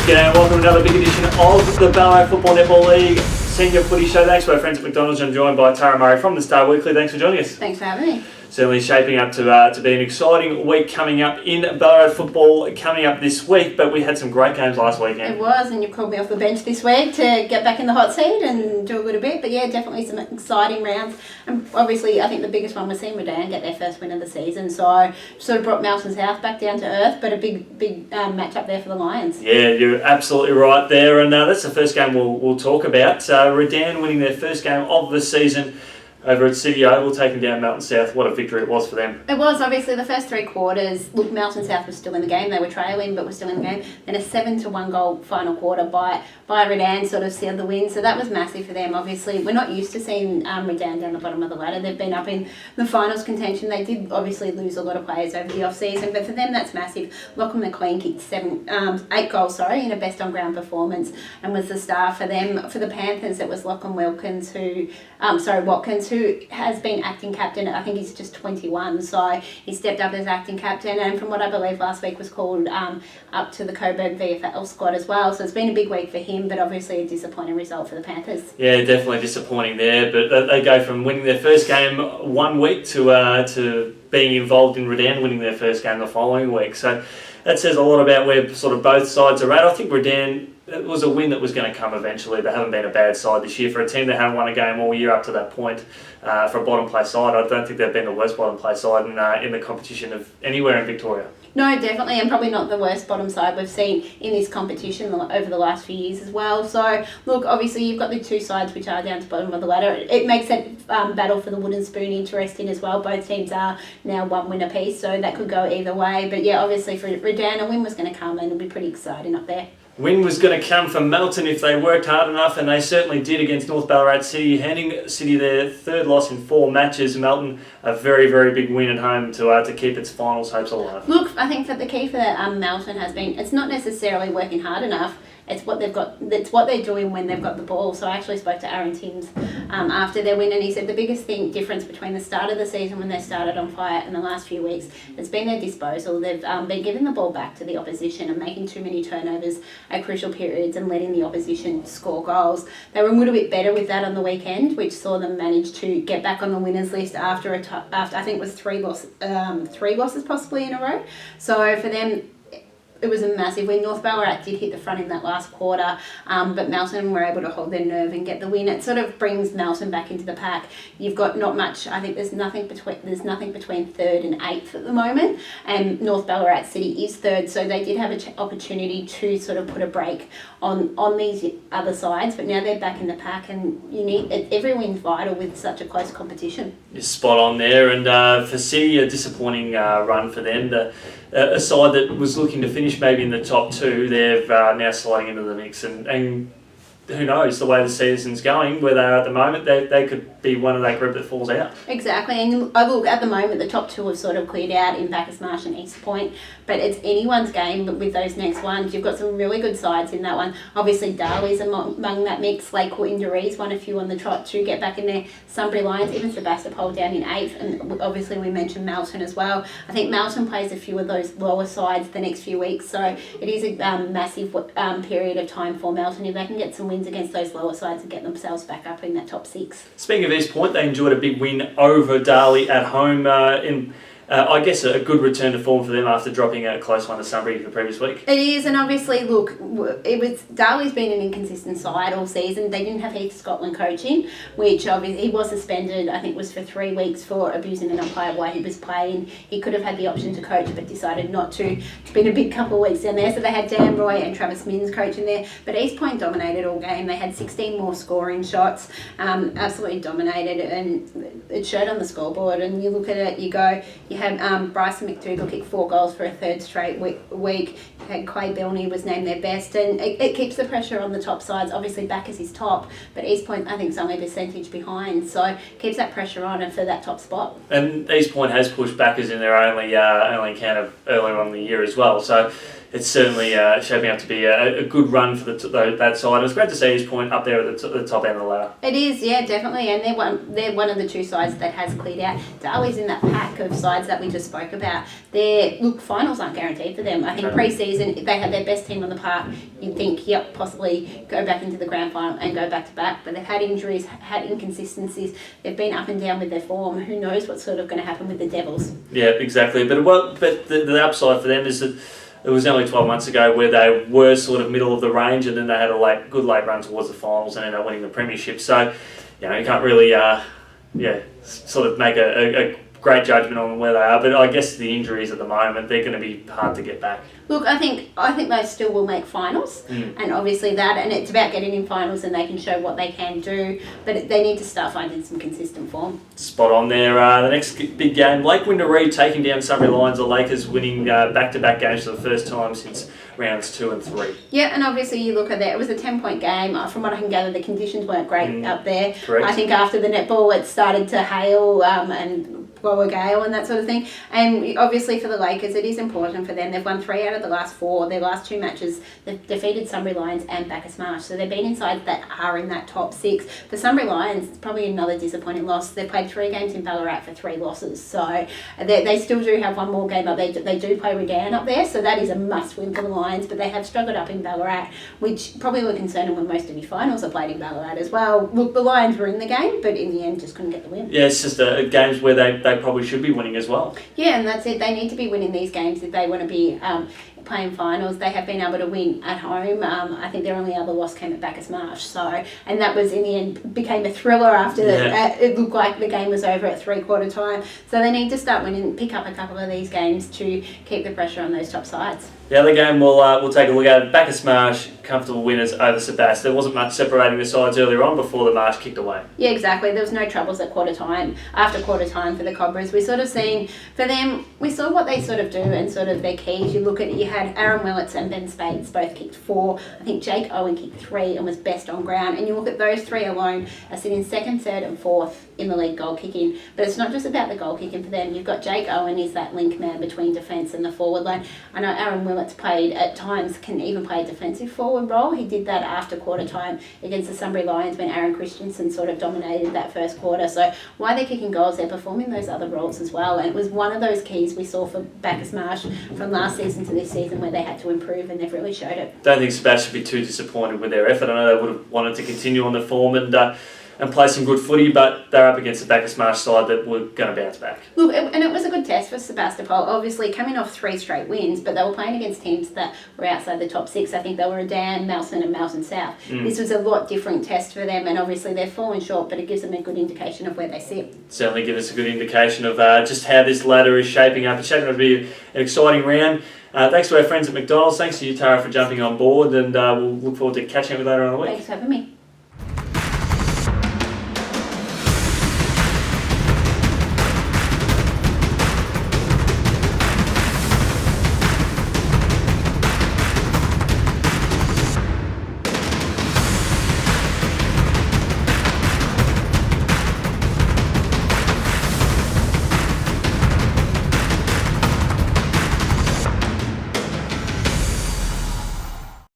G'day and welcome to another big edition of the Ballarat Football Netball League Senior Footy Show. Thanks to our friends at McDonald's. I'm joined by Tara Murray from the Star Weekly. Thanks for joining us. Thanks for having me. Certainly shaping up to be an exciting week coming up in Ballarat football coming up this week, but we had some great games last weekend. It was, and you called me off the bench this week to get back in the hot seat and do a little bit, but yeah, definitely some exciting rounds. And obviously, I think the biggest one was seeing Macedon get their first win of the season, so sort of brought Melton's house back down to earth, but a big match up there for the Lions. Yeah, you're absolutely right there, and that's the first game we'll talk about. Macedon winning their first game of the season over at City Oval, taking down Melton South. What a victory it was for them. It was, obviously, the first three quarters. Look, Melton South was still in the game. They were trailing, but were still in the game. Then a 7-1 goal final quarter by Macedon sort of sealed the win. So that was massive for them. Obviously, we're not used to seeing Macedon down the bottom of the ladder. They've been up in the finals contention. They did obviously lose a lot of players over the off-season, but for them, that's massive. Lachlan McLean kicked 8 goals, in a best-on-ground performance and was the star for them. For the Panthers, it was Lachlan Watkins, who has been acting captain. I think he's just 21, so he stepped up as acting captain, and from what I believe last week was called up to the Coburg VFL squad as well. So it's been a big week for him, but obviously a disappointing result for the Panthers. Yeah, definitely disappointing there, but they go from winning their first game 1 week to being involved in Macedon winning their first game the following week. So that says a lot about where sort of both sides are at. I think Macedon, it was a win that was going to come eventually. They haven't been a bad side this year. For a team that hadn't won a game all year up to that point, for a bottom place side, I don't think they've been the worst bottom place side in the competition of anywhere in Victoria. No, definitely, and probably not the worst bottom side we've seen in this competition over the last few years as well. So, look, obviously you've got the two sides which are down to the bottom of the ladder. It makes that battle for the wooden spoon interesting as well. Both teams are now one win apiece, so that could go either way. But yeah, obviously for Macedon, a win was going to come and it'll be pretty exciting up there. Win was going to come from Melton if they worked hard enough, and they certainly did against North Ballarat City, handing City their third loss in 4 matches. Melton, a very, very big win at home to keep its finals hopes alive. Look, I think that the key for Melton has been, it's not necessarily working hard enough. It's what they've got. It's what they're doing when they've got the ball. So I actually spoke to Aaron Timms after their win, and he said the biggest difference between the start of the season when they started on fire and the last few weeks has been their disposal. They've been giving the ball back to the opposition and making too many turnovers at crucial periods and letting the opposition score goals. They were a little bit better with that on the weekend, which saw them manage to get back on the winners list after I think it was 3 losses possibly in a row. So for them, it was a massive win. North Ballarat did hit the front in that last quarter, but Melton were able to hold their nerve and get the win. It sort of brings Melton back into the pack. You've got not much. I think there's nothing between 3rd and 8th at the moment, and North Ballarat City is 3rd, so they did have an opportunity to sort of put a break on these other sides. But now they're back in the pack, and every win's vital with such a close competition. You're spot on there, and for City, a disappointing run for them. A side that was looking to finish maybe in the top 2, they've now sliding into the mix, and who knows, the way the season's going, where they are at the moment, they could be one of that group that falls out. Exactly, and I look, at the moment, the top 2 have sort of cleared out in Bacchus Marsh and East Point, but it's anyone's game with those next ones. You've got some really good sides in that one. Obviously, Darley's among that mix. Lakewood Injuries won a few on the trot to get back in there. Sunbury Lions, even Sebastopol down in 8th, and obviously we mentioned Melton as well. I think Melton plays a few of those lower sides the next few weeks, so it is a massive period of time for Melton if they can get some wins against those lower sides and get themselves back up in that top 6. Speaking of East Point, they enjoyed a big win over Darley at home in I guess a good return to form for them after dropping a close one to Sunbury the previous week. It is, and obviously, look, Darley's been an inconsistent side all season. They didn't have Heath Scotland coaching, which obviously he was suspended, I think it was for 3 weeks for abusing an umpire while he was playing. He could have had the option to coach, but decided not to. It's been a big couple of weeks down there, so they had Dan Roy and Travis Minns coaching there, but East Point dominated all game. They had 16 more scoring shots, absolutely dominated, and it showed on the scoreboard. And you look at it, you go, you had Bryson McDougall kick 4 goals for a 3rd straight week. You had Clay Bilney was named their best, and it keeps the pressure on the top sides. Obviously, Bacchus is top, but East Point I think is only a percentage behind, so keeps that pressure on and for that top spot. And East Point has pushed Bacchus in their only encounter earlier on in the year as well. So it's certainly shaping up to be a good run for that side. It was great to see his point up there at the top end of the ladder. It is, yeah, definitely, and they're one of the two sides that has cleared out. Darley's in that pack of sides that we just spoke about. Finals aren't guaranteed for them. I think pre-season, if they had their best team on the park, you'd think, yep, possibly go back into the grand final and go back to back. But they've had injuries, had inconsistencies. They've been up and down with their form. Who knows what's sort of going to happen with the Devils? Yeah, exactly. But the upside for them is that it was only 12 months ago where they were sort of middle of the range, and then they had a good late run towards the finals and ended up winning the premiership. So, you can't really, sort of make a great judgment on where they are. But I guess the injuries at the moment, they're going to be hard to get back. Look, I think they still will make finals, and obviously and it's about getting in finals and they can show what they can do, but they need to start finding some consistent form. Spot on there. The next big game, Lake Windaree taking down Sunbury Lions. The Lakers winning back-to-back games for the first time since rounds 2 and 3. Yeah, and obviously you look at it was a 10-point game. From what I can gather, the conditions weren't great up there. Correct. I think after the netball it started to hail and blow a gale and that sort of thing. And obviously for the Lakers, it is important for them. They've won 3 out of the last 4. Their last 2 matches, they've defeated Sunbury Lions and Bacchus Marsh. So they've been inside that are in that top 6. For Sunbury Lions, it's probably another disappointing loss. They've played 3 games in Ballarat for 3 losses. So they still do have one more game up. They do play Redan up there, so that is a must-win for the Lions. But they have struggled up in Ballarat, which probably were concerning when most of your finals are played in Ballarat as well. Look, the Lions were in the game, but in the end just couldn't get the win. Yeah, it's just games where they probably should be winning as well. Yeah, and that's it. They need to be winning these games if they want to be playing finals. They have been able to win at home. I think their only other loss came at Bacchus Marsh. And that was in the end became a thriller after it looked like the game was over at 3/4 time. So they need to start winning, pick up a couple of these games to keep the pressure on those top sides. The other game we'll take a look at, Bacchus Marsh, comfortable winners over Sebas. There wasn't much separating the sides earlier on before the Marsh kicked away. Yeah, exactly. There was no troubles at quarter time. After quarter time for the Cobras, we sort of seen, for them, we saw what they sort of do and sort of their keys. You look at it, you had Aaron Willits and Ben Spades both kicked 4. I think Jake Owen kicked 3 and was best on ground. And you look at those 3 alone are sitting 2nd, 3rd and 4th in the league goal kicking. But it's not just about the goal kicking for them. You've got Jake Owen is that link man between defence and the forward line. I know Aaron Willits played at times, can even play a defensive forward role. He did that after quarter time against the Sunbury Lions when Aaron Christensen sort of dominated that first quarter. So while they're kicking goals, they're performing those other roles as well. And it was one of those keys we saw for Bacchus Marsh from last season to this season where they had to improve, and they've really showed it. Don't think Sebas should be too disappointed with their effort. I know they would have wanted to continue on the form and play some good footy, but they're up against the Bacchus Marsh side that were going to bounce back. Look, and it was a good test for Sebastopol, obviously coming off 3 straight wins, but they were playing against teams that were outside the top 6. I think they were Redan, Melton and Melton South. This was a lot different test for them, and obviously they've fallen short, but it gives them a good indication of where they sit. Certainly gives us a good indication of just how this ladder is shaping up. It's shaping up to be an exciting round. Thanks to our friends at McDonald's. Thanks to you, Tara, for jumping on board, and we'll look forward to catching up with you later on in the week. Thanks for having me.